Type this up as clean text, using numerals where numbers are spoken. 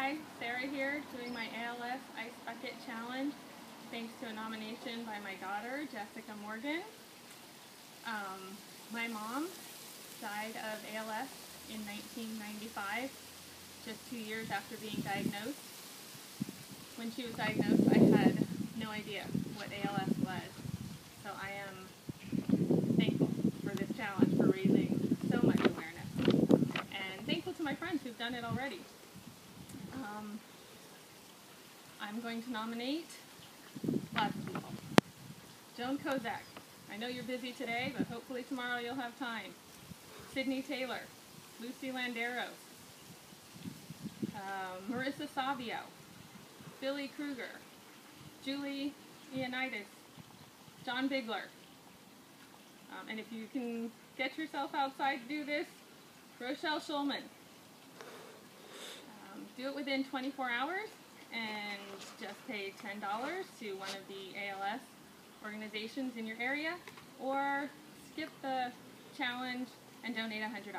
Hi, Sarah here, doing my ALS Ice Bucket Challenge, thanks to a nomination by my daughter, Jessica Morgan. My mom died of ALS in 1995, just 2 years after being diagnosed. When she was diagnosed, I had no idea what ALS was, so I am thankful for this challenge, for raising so much awareness, and thankful to my friends who've done it already. I'm going to nominate lots of people. Joan Kozak. I know you're busy today, but hopefully tomorrow you'll have time. Sydney Taylor. Lucy Landeros. Marissa Savio. Billy Kruger. Julie Ioannidis. John Bigler. And if you can get yourself outside to do this, Rochelle Schulman. Do it within 24 hours and just pay $10 to one of the ALS organizations in your area, or skip the challenge and donate $100.